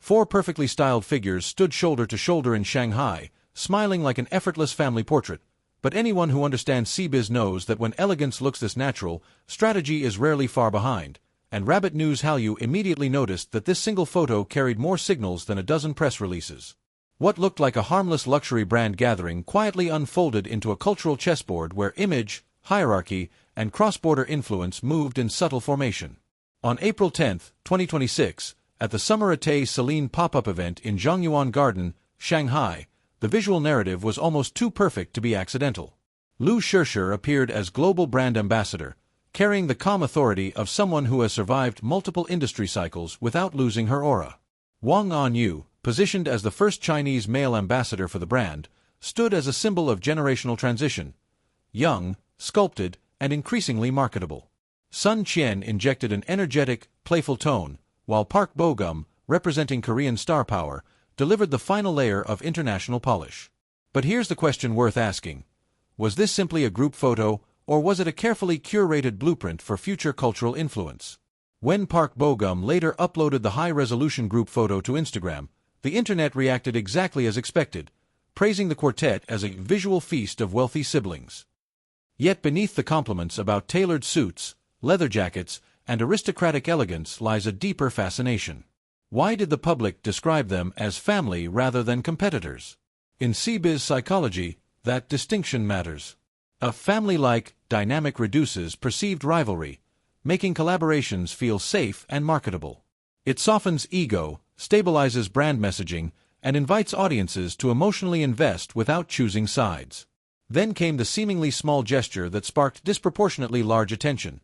Four perfectly styled figures stood shoulder to shoulder in Shanghai, smiling like an effortless family portrait. But anyone who understands CBiz knows that when elegance looks this natural, strategy is rarely far behind, and Rabbit News Hallyu immediately noticed that this single photo carried more signals than a dozen press releases. What looked like a harmless luxury brand gathering quietly unfolded into a cultural chessboard where image, hierarchy, and cross-border influence moved in subtle formation. On April 10, 2026, at the Summer Été CELINE pop-up event in Zhongyuan Garden, Shanghai, the visual narrative was almost too perfect to be accidental. Liu Shishi appeared as global brand ambassador, carrying the calm authority of someone who has survived multiple industry cycles without losing her aura. Wang Anyu, positioned as the first Chinese male ambassador for the brand, stood as a symbol of generational transition, young, sculpted, and increasingly marketable. Sun Qian injected an energetic, playful tone, while ParkBogum, representing Korean star power, delivered the final layer of international polish. But here's the question worth asking. Was this simply a group photo, or was it a carefully curated blueprint for future cultural influence? When ParkBogum later uploaded the high-resolution group photo to Instagram, the internet reacted exactly as expected, praising the quartet as a visual feast of wealthy siblings. Yet beneath the compliments about tailored suits, leather jackets, and aristocratic elegance lies a deeper fascination. Why did the public describe them as family rather than competitors? In CBiz psychology, that distinction matters. A family-like dynamic reduces perceived rivalry, making collaborations feel safe and marketable. It softens ego, stabilizes brand messaging, and invites audiences to emotionally invest without choosing sides. Then came the seemingly small gesture that sparked disproportionately large attention.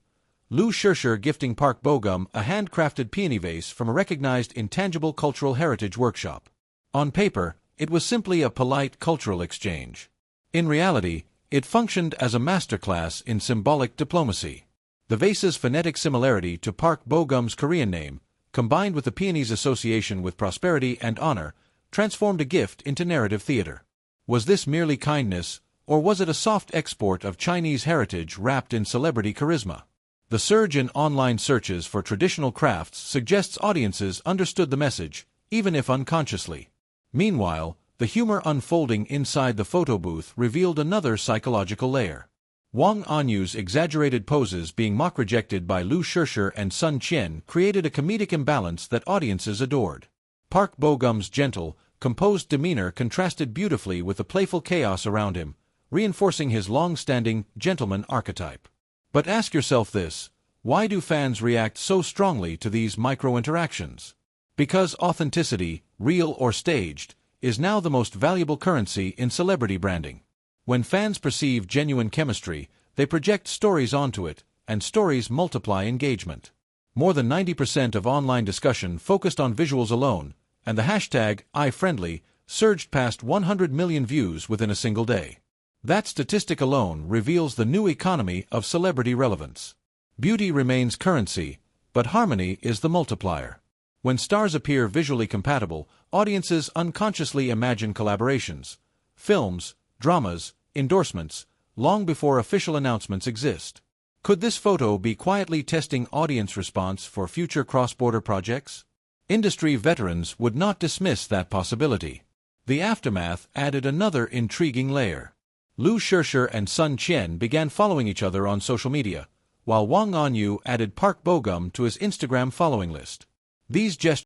Liu Shishi gifting ParkBogum a handcrafted peony vase from a recognized intangible cultural heritage workshop. On paper, it was simply a polite cultural exchange. In reality, it functioned as a masterclass in symbolic diplomacy. The vase's phonetic similarity to ParkBogum's Korean name, combined with the peony's association with prosperity and honor, transformed a gift into narrative theater. Was this merely kindness, or was it a soft export of Chinese heritage wrapped in celebrity charisma? The surge in online searches for traditional crafts suggests audiences understood the message, even if unconsciously. Meanwhile, the humor unfolding inside the photo booth revealed another psychological layer. Wang Anyu's exaggerated poses being mock-rejected by Liu Shishi and Sun Qian created a comedic imbalance that audiences adored. ParkBogum's gentle, composed demeanor contrasted beautifully with the playful chaos around him, reinforcing his long-standing gentleman archetype. But ask yourself this: why do fans react so strongly to these micro-interactions? Because authenticity, real or staged, is now the most valuable currency in celebrity branding. When fans perceive genuine chemistry, they project stories onto it, and stories multiply engagement. More than 90% of online discussion focused on visuals alone, and the hashtag #iFriendly surged past 100 million views within a single day. That statistic alone reveals the new economy of celebrity relevance. Beauty remains currency, but harmony is the multiplier. When stars appear visually compatible, audiences unconsciously imagine collaborations, films, dramas, endorsements, long before official announcements exist. Could this photo be quietly testing audience response for future cross-border projects? Industry veterans would not dismiss that possibility. The aftermath added another intriguing layer. Liu Shishi and Sun Qian began following each other on social media, while Wang Anyu added ParkBogum to his Instagram following list. These gestures